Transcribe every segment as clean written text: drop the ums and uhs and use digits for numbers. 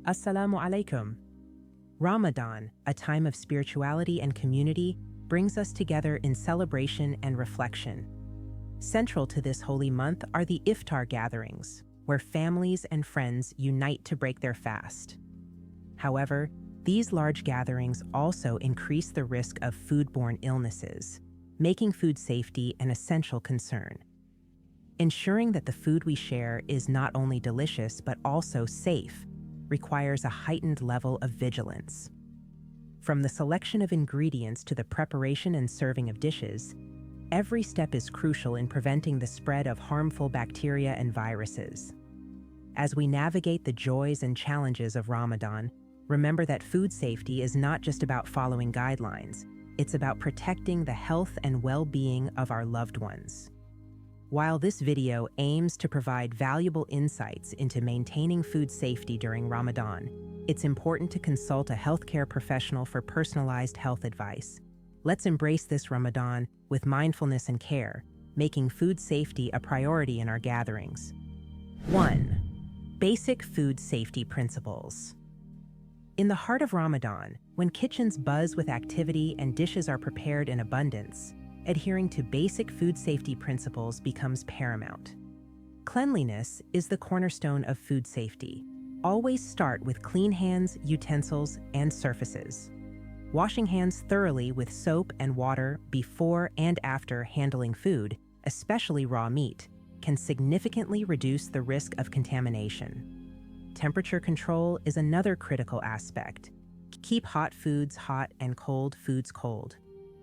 Assalamu alaikum. Ramadan, a time of spirituality and community, brings us together in celebration and reflection. Central to this holy month are the iftar gatherings, where families and friends unite to break their fast. However, these large gatherings also increase the risk of foodborne illnesses, making food safety an essential concern. Ensuring that the food we share is not only delicious but also safe requires a heightened level of vigilance. From the selection of ingredients to the preparation and serving of dishes, every step is crucial in preventing the spread of harmful bacteria and viruses. As we navigate the joys and challenges of Ramadan, remember that food safety is not just about following guidelines, it's about protecting the health and well-being of our loved ones. While this video aims to provide valuable insights into maintaining food safety during Ramadan, it's important to consult a healthcare professional for personalized health advice. Let's embrace this Ramadan with mindfulness and care, making food safety a priority in our gatherings. 1. Basic food safety principles. In the heart of Ramadan, when kitchens buzz with activity and dishes are prepared in abundance, adhering to basic food safety principles becomes paramount. Cleanliness is the cornerstone of food safety. Always start with clean hands, utensils, and surfaces. Washing hands thoroughly with soap and water before and after handling food, especially raw meat, can significantly reduce the risk of contamination. Temperature control is another critical aspect. Keep hot foods hot and cold foods cold.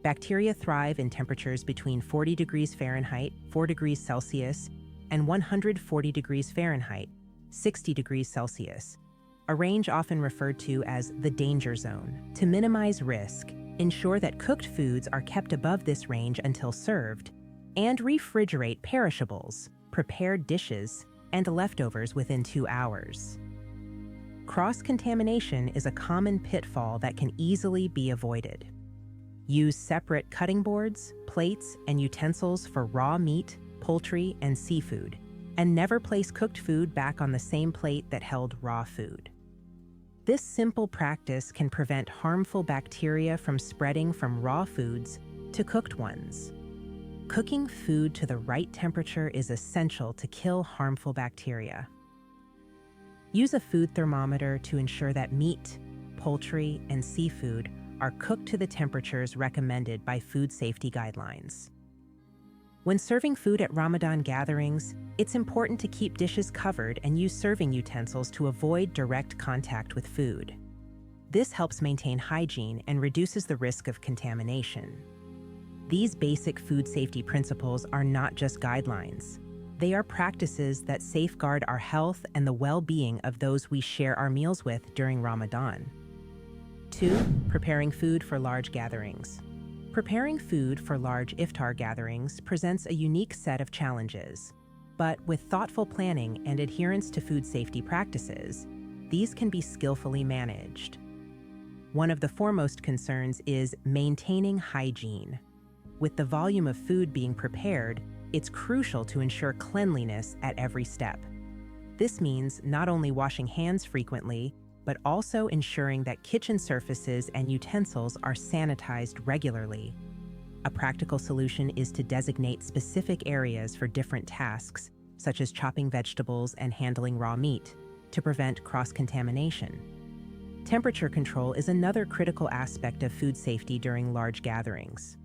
Bacteria thrive in temperatures between 40 degrees Fahrenheit, 4 degrees Celsius, and 140 degrees Fahrenheit, 60 degrees Celsius, a range often referred to as the danger zone. To minimize risk, ensure that cooked foods are kept above this range until served, and refrigerate perishables, prepared dishes, and leftovers within 2 hours. Cross-contamination is a common pitfall that can easily be avoided. Use separate cutting boards, plates, and utensils for raw meat, poultry, and seafood, and never place cooked food back on the same plate that held raw food. This simple practice can prevent harmful bacteria from spreading from raw foods to cooked ones. Cooking food to the right temperature is essential to kill harmful bacteria. Use a food thermometer to ensure that meat, poultry, and seafood are cooked to the temperatures recommended by food safety guidelines. When serving food at Ramadan gatherings, it's important to keep dishes covered and use serving utensils to avoid direct contact with food. This helps maintain hygiene and reduces the risk of contamination. These basic food safety principles are not just guidelines. They are practices that safeguard our health and the well-being of those we share our meals with during Ramadan. 2. Preparing food for large gatherings. Preparing food for large iftar gatherings presents a unique set of challenges, but with thoughtful planning and adherence to food safety practices, these can be skillfully managed. One of the foremost concerns is maintaining hygiene. With the volume of food being prepared, it's crucial to ensure cleanliness at every step. This means not only washing hands frequently, but also ensuring that kitchen surfaces and utensils are sanitized regularly. A practical solution is to designate specific areas for different tasks, such as chopping vegetables and handling raw meat, to prevent cross-contamination. Temperature control is another critical aspect of food safety during large gatherings.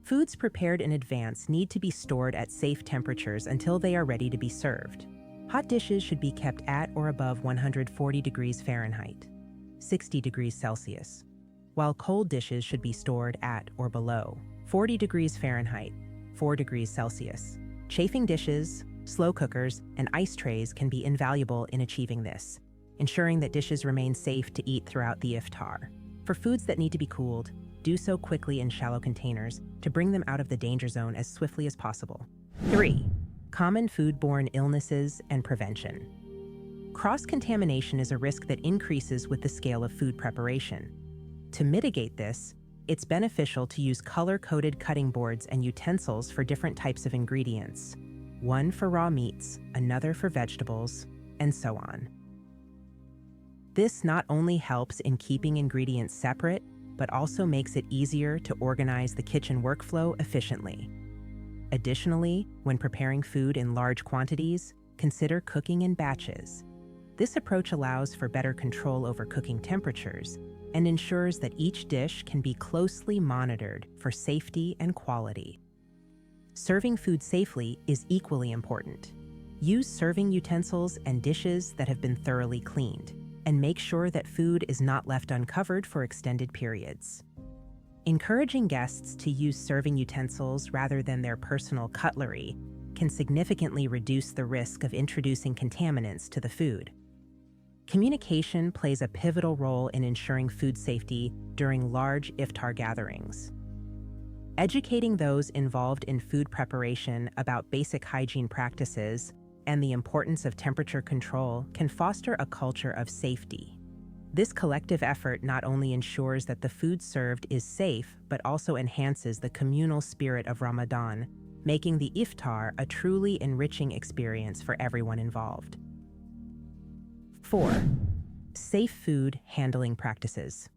Foods prepared in advance need to be stored at safe temperatures until they are ready to be served. Hot dishes should be kept at or above 140 degrees Fahrenheit, 60 degrees Celsius, while cold dishes should be stored at or below 40 degrees Fahrenheit, 4 degrees Celsius. Chafing dishes, slow cookers, and ice trays can be invaluable in achieving this, ensuring that dishes remain safe to eat throughout the iftar. For foods that need to be cooled, do so quickly in shallow containers to bring them out of the danger zone as swiftly as possible. 3. Common foodborne illnesses and prevention. Cross-contamination is a risk that increases with the scale of food preparation. To mitigate this, it's beneficial to use color-coded cutting boards and utensils for different types of ingredients. One for raw meats, another for vegetables, and so on. This not only helps in keeping ingredients separate, but also makes it easier to organize the kitchen workflow efficiently. Additionally, when preparing food in large quantities, consider cooking in batches. This approach allows for better control over cooking temperatures and ensures that each dish can be closely monitored for safety and quality. Serving food safely is equally important. Use serving utensils and dishes that have been thoroughly cleaned, and make sure that food is not left uncovered for extended periods. Encouraging guests to use serving utensils rather than their personal cutlery can significantly reduce the risk of introducing contaminants to the food. Communication plays a pivotal role in ensuring food safety during large iftar gatherings. Educating those involved in food preparation about basic hygiene practices and the importance of temperature control can foster a culture of safety. This collective effort not only ensures that the food served is safe, but also enhances the communal spirit of Ramadan, making the iftar a truly enriching experience for everyone involved. 4. Safe food handling practices.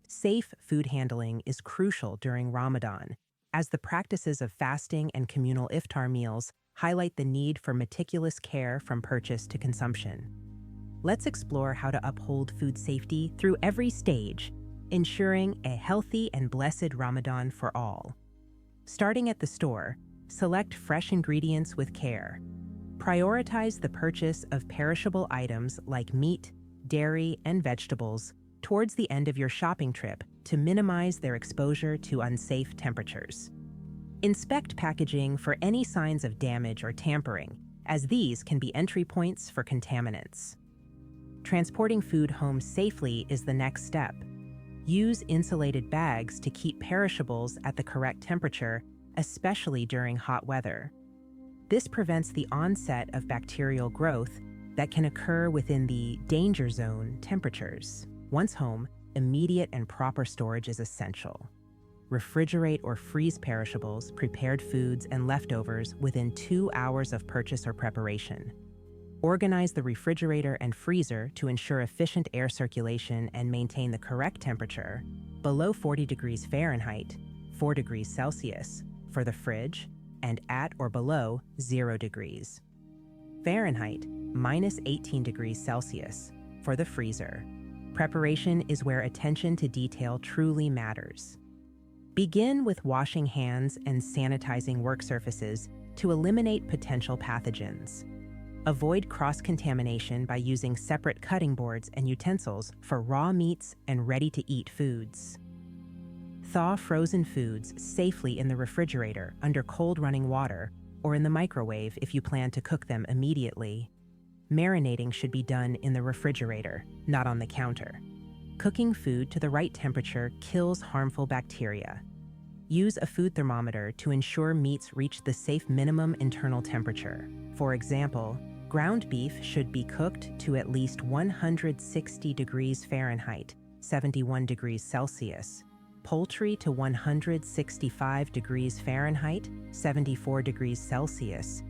Safe food handling is crucial during Ramadan, as the practices of fasting and communal iftar meals highlight the need for meticulous care from purchase to consumption. Let's explore how to uphold food safety through every stage, ensuring a healthy and blessed Ramadan for all. Starting at the store, select fresh ingredients with care. Prioritize the purchase of perishable items like meat, dairy, and vegetables towards the end of your shopping trip to minimize their exposure to unsafe temperatures. Inspect packaging for any signs of damage or tampering, as these can be entry points for contaminants. Transporting food home safely is the next step. Use insulated bags to keep perishables at the correct temperature, especially during hot weather. This prevents the onset of bacterial growth that can occur within the danger zone temperatures. Once home, immediate and proper storage is essential. Refrigerate or freeze perishables, prepared foods, and leftovers within 2 hours of purchase or preparation. Organize the refrigerator and freezer to ensure efficient air circulation and maintain the correct temperature, below 40 degrees Fahrenheit, 4 degrees Celsius, for the fridge, and at or below 0 degrees Fahrenheit, minus 18 degrees Celsius, for the freezer. Preparation is where attention to detail truly matters. Begin with washing hands and sanitizing work surfaces to eliminate potential pathogens. Avoid cross-contamination by using separate cutting boards and utensils for raw meats and ready-to-eat foods. Thaw frozen foods safely in the refrigerator under cold running water or in the microwave if you plan to cook them immediately. Marinating should be done in the refrigerator, not on the counter. Cooking food to the right temperature kills harmful bacteria. Use a food thermometer to ensure meats reach the safe minimum internal temperature. For example, ground beef should be cooked to at least 160 degrees Fahrenheit, 71 degrees Celsius. Poultry to 165 degrees Fahrenheit, 74 degrees Celsius,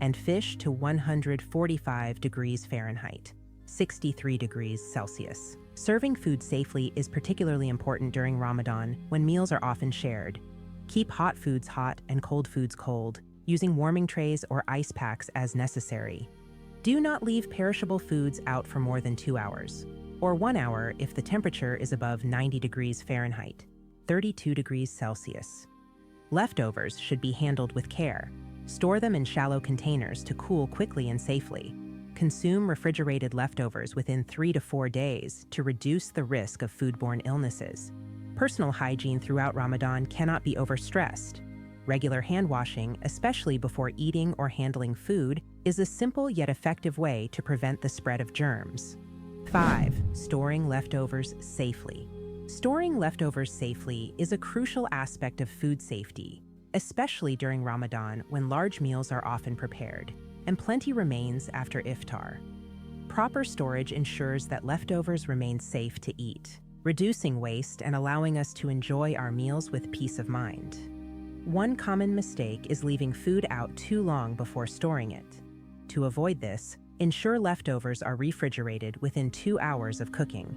and fish to 145 degrees Fahrenheit, 63 degrees Celsius. Serving food safely is particularly important during Ramadan when meals are often shared. Keep hot foods hot and cold foods cold, using warming trays or ice packs as necessary. Do not leave perishable foods out for more than 2 hours, or 1 hour if the temperature is above 90 degrees Fahrenheit, 32 degrees Celsius. Leftovers should be handled with care. Store them in shallow containers to cool quickly and safely. Consume refrigerated leftovers within 3 to 4 days to reduce the risk of foodborne illnesses. Personal hygiene throughout Ramadan cannot be overstressed. Regular hand washing, especially before eating or handling food, is a simple yet effective way to prevent the spread of germs. 5. Storing leftovers safely. Storing leftovers safely is a crucial aspect of food safety, especially during Ramadan when large meals are often prepared, and plenty remains after iftar. Proper storage ensures that leftovers remain safe to eat, reducing waste and allowing us to enjoy our meals with peace of mind. One common mistake is leaving food out too long before storing it. To avoid this, Ensure leftovers are refrigerated within 2 hours of cooking.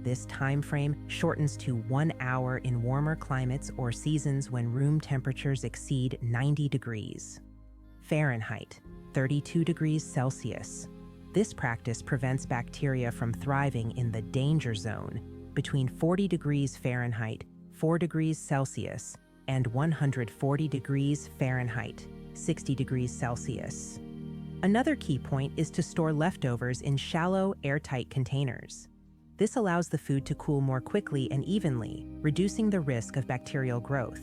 This time frame shortens to 1 hour in warmer climates or seasons when room temperatures exceed 90 degrees Fahrenheit, 32 degrees Celsius. This practice prevents bacteria from thriving in the danger zone between 40 degrees Fahrenheit, 4 degrees Celsius, and 140 degrees Fahrenheit, 60 degrees Celsius. Another key point is to store leftovers in shallow, airtight containers. This allows the food to cool more quickly and evenly, reducing the risk of bacterial growth.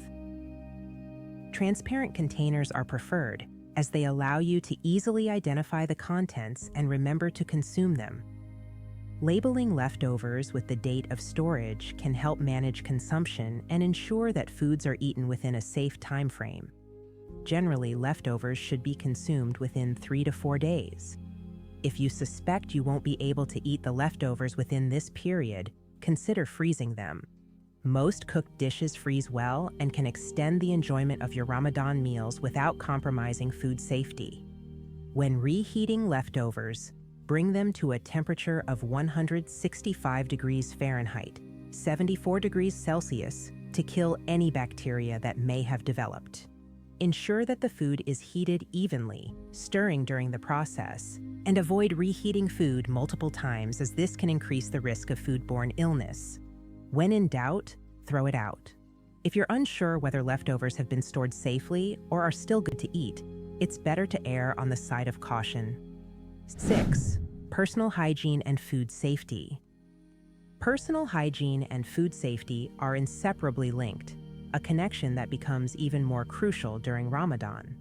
Transparent containers are preferred, as they allow you to easily identify the contents and remember to consume them. Labeling leftovers with the date of storage can help manage consumption and ensure that foods are eaten within a safe time frame. Generally, leftovers should be consumed within 3 to 4 days. If you suspect you won't be able to eat the leftovers within this period, consider freezing them. Most cooked dishes freeze well and can extend the enjoyment of your Ramadan meals without compromising food safety. When reheating leftovers, bring them to a temperature of 165 degrees Fahrenheit, 74 degrees Celsius, to kill any bacteria that may have developed. Ensure that the food is heated evenly, stirring during the process, and avoid reheating food multiple times, as this can increase the risk of foodborne illness. When in doubt, throw it out. If you're unsure whether leftovers have been stored safely or are still good to eat, it's better to err on the side of caution. 6. Personal hygiene and food safety. Personal hygiene and food safety are inseparably linked, a connection that becomes even more crucial during Ramadan.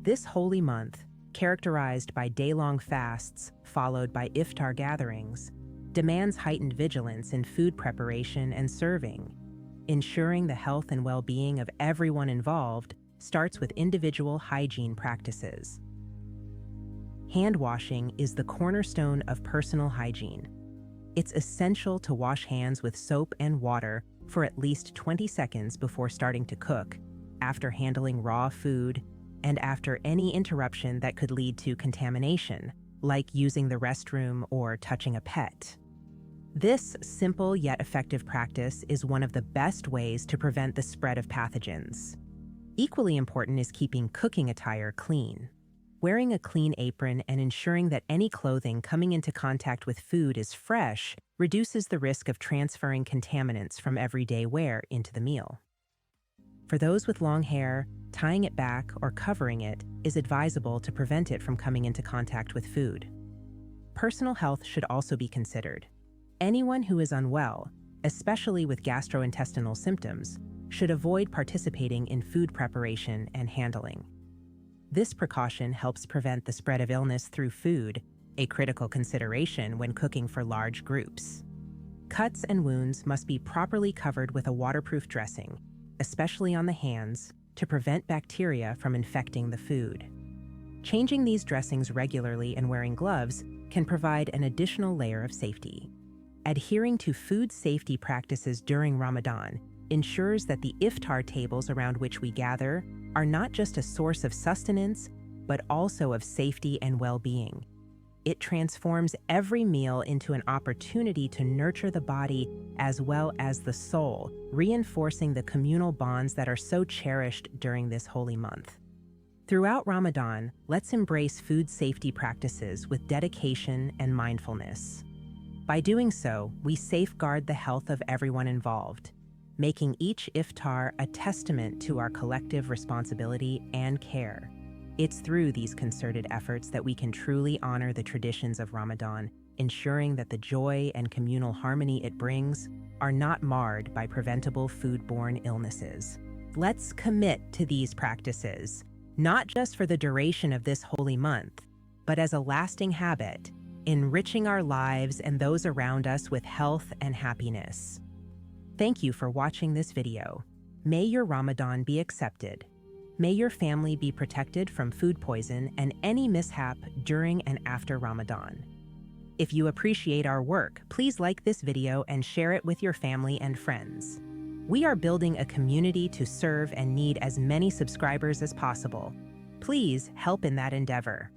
This holy month, characterized by day-long fasts followed by iftar gatherings, demands heightened vigilance in food preparation and serving. Ensuring the health and well-being of everyone involved starts with individual hygiene practices. Hand washing is the cornerstone of personal hygiene. It's essential to wash hands with soap and water for at least 20 seconds before starting to cook, after handling raw food, and after any interruption that could lead to contamination, like using the restroom or touching a pet. This simple yet effective practice is one of the best ways to prevent the spread of pathogens. Equally important is keeping cooking attire clean. Wearing a clean apron and ensuring that any clothing coming into contact with food is fresh reduces the risk of transferring contaminants from everyday wear into the meal. For those with long hair, tying it back or covering it is advisable to prevent it from coming into contact with food. Personal health should also be considered. Anyone who is unwell, especially with gastrointestinal symptoms, should avoid participating in food preparation and handling. This precaution helps prevent the spread of illness through food, a critical consideration when cooking for large groups. Cuts and wounds must be properly covered with a waterproof dressing, especially on the hands, to prevent bacteria from infecting the food. Changing these dressings regularly and wearing gloves can provide an additional layer of safety. Adhering to food safety practices during Ramadan ensures that the iftar tables around which we gather are not just a source of sustenance, but also of safety and well-being. It transforms every meal into an opportunity to nurture the body as well as the soul, reinforcing the communal bonds that are so cherished during this holy month. Throughout Ramadan, let's embrace food safety practices with dedication and mindfulness. By doing so, we safeguard the health of everyone involved, making each iftar a testament to our collective responsibility and care. It's through these concerted efforts that we can truly honor the traditions of Ramadan, ensuring that the joy and communal harmony it brings are not marred by preventable foodborne illnesses. Let's commit to these practices, not just for the duration of this holy month, but as a lasting habit, enriching our lives and those around us with health and happiness. Thank you for watching this video. May your Ramadan be accepted. May your family be protected from food poison and any mishap during and after Ramadan. If you appreciate our work, please like this video and share it with your family and friends. We are building a community to serve and need as many subscribers as possible. Please help in that endeavor.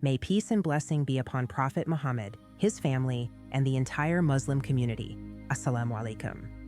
May peace and blessing be upon Prophet Muhammad, his family, and the entire Muslim community. Assalamu alaikum.